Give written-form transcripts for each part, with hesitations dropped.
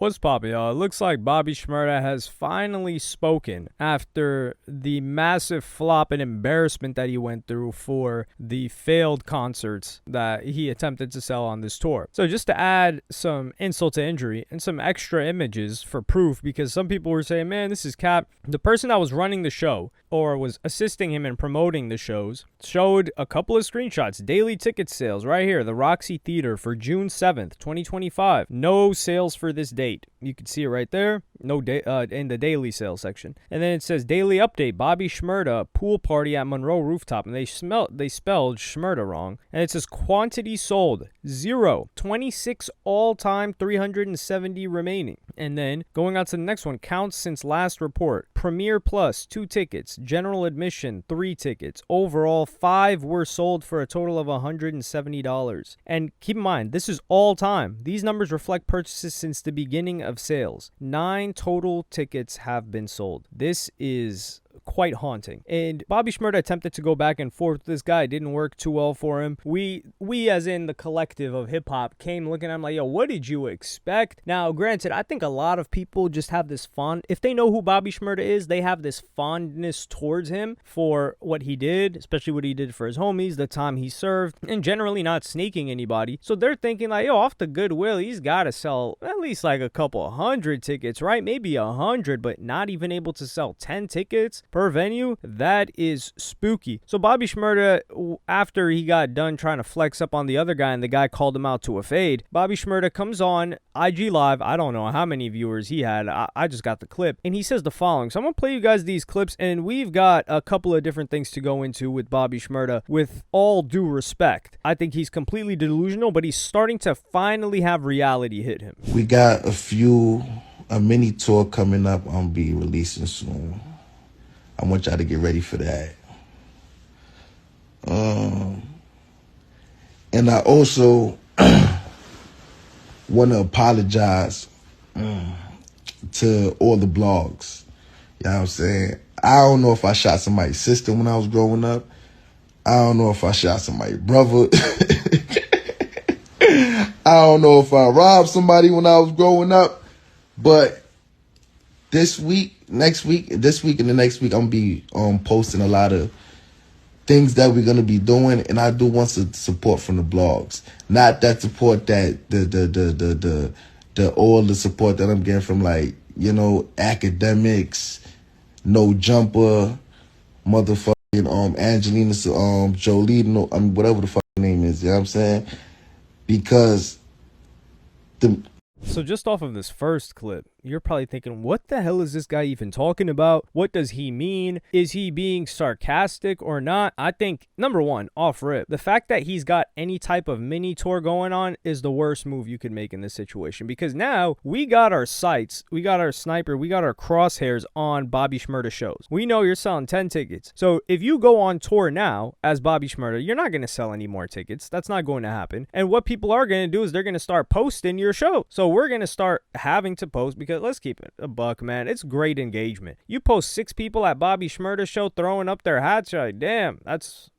What's poppin', y'all? It looks like Bobby Shmurda has finally spoken after the massive flop and embarrassment that he went through for the failed concerts that he attempted to sell on this tour. So just to add some insult to injury and some extra images for proof, because some people were saying, man, this is cap. The person that was running the show or was assisting him in promoting the shows showed a couple of screenshots. Daily ticket sales right here, the Roxy Theater for June 7th, 2025. No sales for this date. You can see it right there. No in the daily sales section. And then it says daily update, Bobby Shmurda pool party at Monroe Rooftop. And they spelled Shmurda wrong. And it says quantity sold 0, 26 all-time, 370 remaining. And then going on to the next one, counts since last report. Premier Plus 2 tickets, general admission 3 tickets. Overall 5 were sold for a total of $170. And keep in mind, this is all time. These numbers reflect purchases since the beginning of sales. 9 total tickets have been sold. This is quite haunting. And Bobby Shmurda attempted to go back and forth with this guy. It didn't work too well for him. We as in the collective of hip hop came looking at him like, yo, what did you expect? Now, granted, I think a lot of people just have this if they know who Bobby Shmurda is, they have this fondness towards him for what he did, especially what he did for his homies, the time he served, and generally not sneaking anybody. So they're thinking like, yo, off the goodwill, he's got to sell at least like a couple 100 tickets, right? Maybe 100, but not even able to sell 10 tickets per venue. That is spooky. So Bobby Shmurda, after he got done trying to flex up on the other guy and the guy called him out to a fade, Bobby Shmurda comes on IG Live. I don't know how many viewers he had. I just got the clip. And he says the following. So I'm going to play you guys these clips, and we've got a couple of different things to go into with Bobby Shmurda. With all due respect, I think he's completely delusional, but he's starting to finally have reality hit him. We got a mini tour coming up. I'll be releasing soon. I want y'all to get ready for that. And I also want to apologize to all the blogs. You know what I'm saying? I don't know if I shot somebody's sister when I was growing up. I don't know if I shot somebody's brother. I don't know if I robbed somebody when I was growing up. But this week and the next week, I'm going to be posting a lot of things that we're going to be doing. And I do want some support from the blogs. Not that support that all the support that I'm getting from, like, you know, academics, No Jumper, motherfucking Angelina Jolie, whatever the fuck her name is. You know what I'm saying? Because So just off of this first clip, you're probably thinking, what the hell is this guy even talking about? What does he mean? Is he being sarcastic or not? I think, number one, off rip, the fact that he's got any type of mini tour going on is the worst move you can make in this situation, because now we got our sights, we got our sniper, we got our crosshairs on Bobby Shmurda shows. We know you're selling 10 tickets. So if you go on tour now as Bobby Shmurda, you're not going to sell any more tickets. That's not going to happen. And what people are going to do is they're going to start posting your show. So we're going to start having to post, because let's keep it a buck, man. It's great engagement. You post 6 people at Bobby Shmurda show throwing up their hats, you're like, damn, that's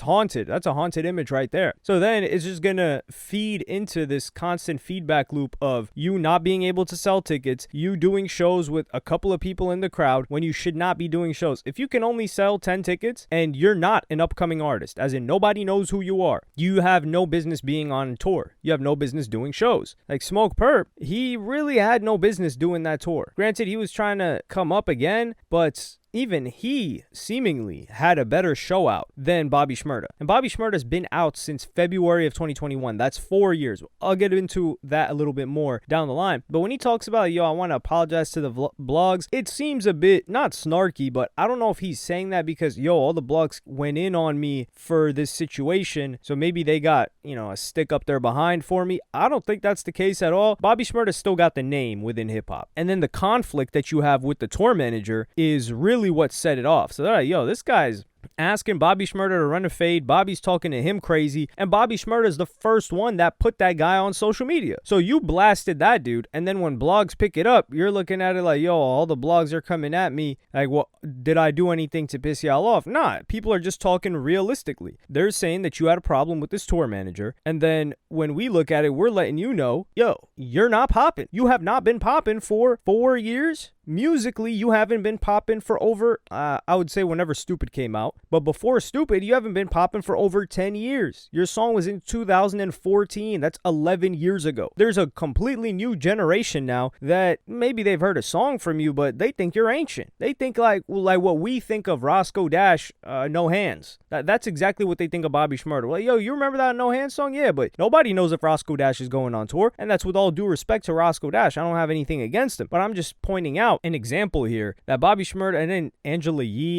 haunted. That's a haunted image right there. So then it's just going to feed into this constant feedback loop of you not being able to sell tickets, you doing shows with a couple of people in the crowd when you should not be doing shows. If you can only sell 10 tickets and you're not an upcoming artist, as in nobody knows who you are, you have no business being on tour. You have no business doing shows. Like Smoke Perp, he really had no business doing that tour. Granted, he was trying to come up again, but even he seemingly had a better show out than Bobby Shmurda. And Bobby Shmurda's been out since February of 2021. That's 4 years. I'll get into that a little bit more down the line. But when he talks about, yo, I want to apologize to the blogs, it seems a bit, not snarky, but I don't know if he's saying that because, yo, all the blogs went in on me for this situation, so maybe they got, you know, a stick up their behind for me. I don't think that's the case at all. Bobby Shmurda still got the name within hip-hop. And then the conflict that you have with the tour manager is really what set it off. So they're like, yo, this guy's asking Bobby Schmurda to run a fade. Bobby's talking to him crazy, and Bobby Schmurda is the first one that put that guy on social media. So you blasted that dude, and then when blogs pick it up, you're looking at it like, yo, all the blogs are coming at me. Like, what, did I do anything to piss y'all off? Nah, people are just talking realistically. They're saying that you had a problem with this tour manager, and then when we look at it, we're letting you know, yo, you're not popping. You have not been popping for 4 years. Musically, you haven't been popping for over, I would say whenever Stupid came out. But before Stupid, you haven't been popping for over 10 years. Your song was in 2014. That's 11 years ago. There's a completely new generation now that maybe they've heard a song from you, but they think you're ancient. They think like what we think of Roscoe Dash, No Hands. That's exactly what they think of Bobby Shmurda. Like, yo, you remember that No Hands song? Yeah, but nobody knows if Roscoe Dash is going on tour. And that's with all due respect to Roscoe Dash. I don't have anything against him, but I'm just pointing out an example here that Bobby Schmurda and then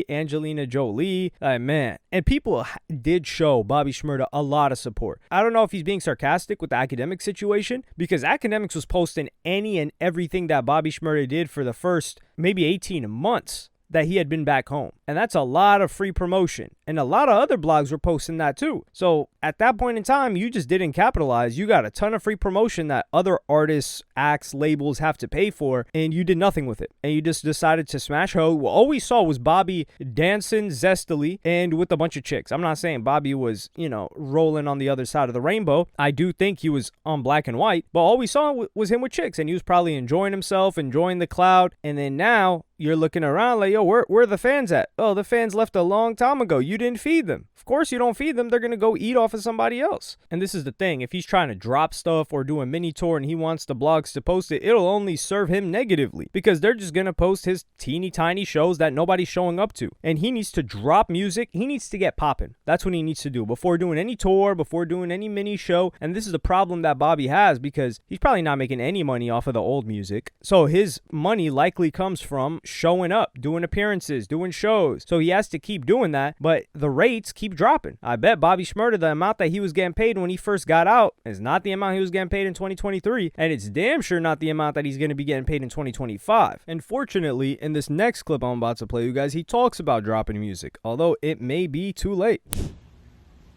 Angelina Jolie, man, and people did show Bobby Schmurda a lot of support. I don't know if he's being sarcastic with the academic situation, because academics was posting any and everything that Bobby Schmurda did for the first maybe 18 months that he had been back home. And that's a lot of free promotion. And a lot of other blogs were posting that too. So at that point in time, you just didn't capitalize. You got a ton of free promotion that other artists, acts, labels have to pay for, and you did nothing with it. And you just decided to smash hoe. Well, all we saw was Bobby dancing zestily and with a bunch of chicks. I'm not saying Bobby was, rolling on the other side of the rainbow. I do think he was on Black and White, but all we saw was him with chicks, and he was probably enjoying himself, enjoying the cloud. And then now you're looking around like, yo, where are the fans at? Oh, the fans left a long time ago. You didn't feed them. Of course you don't feed them. They're going to go eat off of somebody else. And this is the thing. If he's trying to drop stuff or do a mini tour and he wants the blogs to post it, it'll only serve him negatively, because they're just going to post his teeny tiny shows that nobody's showing up to. And he needs to drop music. He needs to get popping. That's what he needs to do before doing any tour, before doing any mini show. And this is the problem that Bobby has, because he's probably not making any money off of the old music. So his money likely comes from showing up, doing appearances, doing shows. So he has to keep doing that, but the rates keep dropping. I bet Bobby Schmurda, the amount that he was getting paid when he first got out is not the amount he was getting paid in 2023, and it's damn sure not the amount that he's going to be getting paid in 2025. And fortunately, in this next clip I'm about to play you guys, he talks about dropping music, although it may be too late.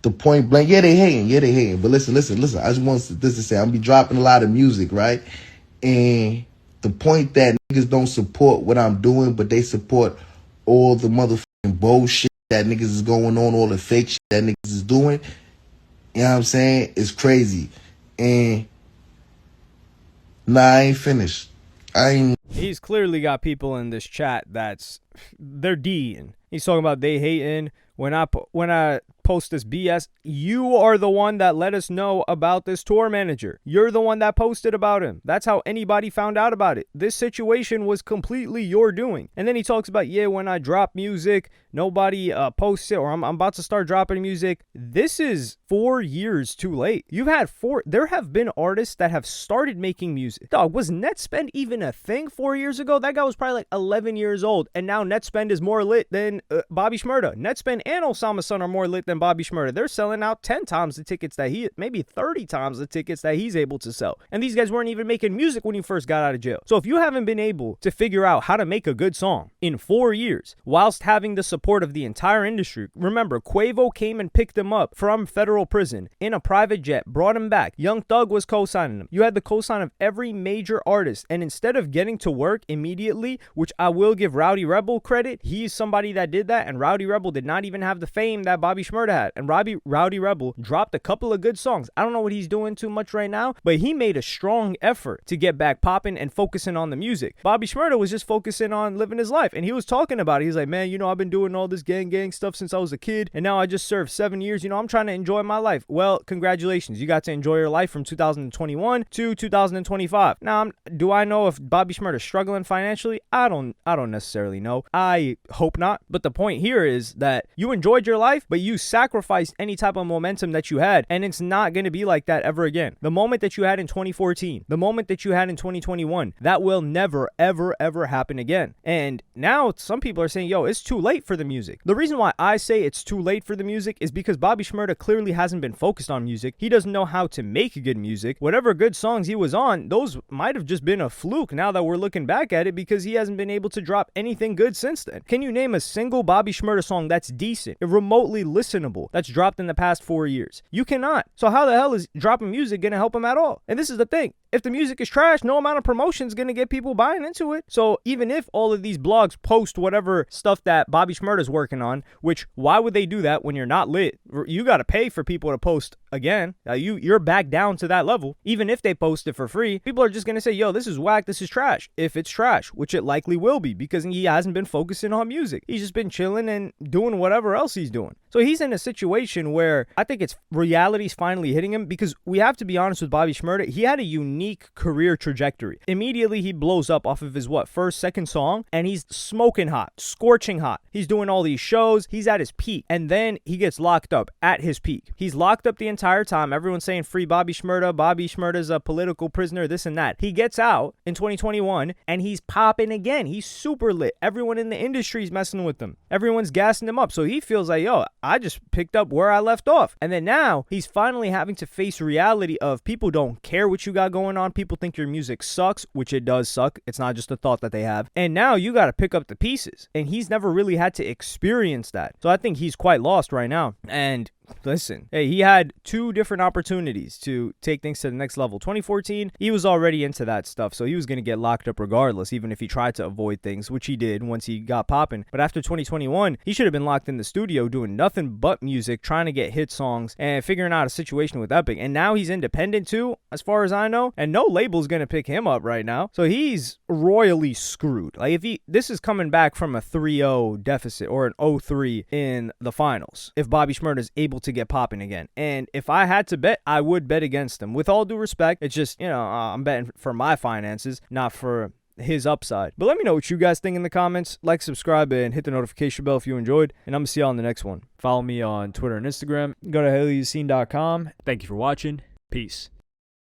The point blank, yeah, they hating. But listen. I just want this to say, I'm be dropping a lot of music, right? And the point that niggas don't support what I'm doing, but they support all the motherfucking bullshit that niggas is going on, all the fake shit that niggas is doing, you know what I'm saying? It's crazy. And I ain't finished. He's clearly got people in this chat they're D'ing. He's talking about they hating. When I post this BS, you are the one that let us know about this tour manager. You're the one that posted about him. That's how anybody found out about it. This situation was completely your doing. And then he talks about, yeah, when I drop music, nobody posts it, or I'm about to start dropping music. This is 4 years too late. There have been artists that have started making music. Dog, was Netspend even a thing 4 years ago? That guy was probably like 11 years old, and now Netspend is more lit than Bobby Schmurda. Netspend and Osama Sun are more lit than Bobby Schmurda. They're selling out 10 times the tickets that maybe 30 times the tickets that he's able to sell. And these guys weren't even making music when he first got out of jail. So if you haven't been able to figure out how to make a good song in 4 years, whilst having the support of the entire industry, remember, Quavo came and picked him up from federal prison in a private jet, brought him back. Young Thug was co-signing him. You had the co-sign of every major artist. And instead of getting to work immediately, which I will give Rowdy Rebel credit, he's somebody that did that, and Rowdy Rebel did not even have the fame that Bobby Schmurda had. And Rowdy Rebel dropped a couple of good songs. I don't know what he's doing too much right now, but he made a strong effort to get back popping and focusing on the music. Bobby Schmurda was just focusing on living his life, and he was talking about it. He's like, man, I've been doing all this gang stuff since I was a kid, and now I just served 7 years. I'm trying to enjoy my life. Well, congratulations. You got to enjoy your life from 2021 to 2025. Now, do I know if Bobby Schmurda's struggling financially? I don't necessarily know. I hope not. But the point here is that you enjoyed your life, but you sacrificed any type of momentum that you had, and it's not going to be like that ever again. The moment that you had in 2014, the moment that you had in 2021, that will never, ever, ever happen again. And now some people are saying, yo, it's too late for the music. The reason why I say it's too late for the music is because Bobby Schmurda clearly hasn't been focused on music. He doesn't know how to make good music. Whatever good songs he was on, those might have just been a fluke now that we're looking back at it, because he hasn't been able to drop anything good since then. Can you name a single Bobby Schmurda song that's decent decent, remotely listenable that's dropped in the past 4 years? You cannot. So how the hell is dropping music going to help him at all? And this is the thing. If the music is trash, no amount of promotion is going to get people buying into it. So even if all of these blogs post whatever stuff that Bobby Shmurda is working on, which why would they do that when you're not lit? You got to pay for people to post again. You're back down to that level. Even if they post it for free, people are just going to say, yo, this is whack, this is trash. If it's trash, which it likely will be because he hasn't been focusing on music. He's just been chilling and doing whatever else he's doing. So he's in a situation where I think reality's finally hitting him, because we have to be honest with Bobby Shmurda. He had a unique career trajectory. Immediately he blows up off of his second song, and he's smoking hot, scorching hot. He's doing all these shows. He's at his peak, and then he gets locked up at his peak. He's locked up the entire time. Everyone's saying free Bobby Shmurda. Bobby Shmurda's a political prisoner, this and that. He gets out in 2021 and he's popping again. He's super lit. Everyone in the industry is messing with him. Everyone's gassing him up. So he feels like, yo, I just picked up where I left off. And then now he's finally having to face reality of people don't care what you got going on. People think your music sucks, which it does suck. It's not just a thought that they have. And now you got to pick up the pieces. And he's never really had to experience that. So I think he's quite lost right now. And listen, hey, he had 2 different opportunities to take things to the next level. 2014, he was already into that stuff, so he was going to get locked up regardless, even if he tried to avoid things, which he did once he got popping. But after 2021, he should have been locked in the studio doing nothing but music, trying to get hit songs and figuring out a situation with Epic. And now he's independent too, as far as I know, and no label's going to pick him up right now. So he's royally screwed. Like, this is coming back from a 3-0 deficit or an 0-3 in the finals, if Bobby Shmurda is able to get popping again. And if I had to bet, I would bet against him. With all due respect, it's just, I'm betting for my finances, not for his upside. But let me know what you guys think in the comments. Like, subscribe, and hit the notification bell if you enjoyed. And I'm going to see y'all in the next one. Follow me on Twitter and Instagram. Go to helloyassine.com. Thank you for watching. Peace.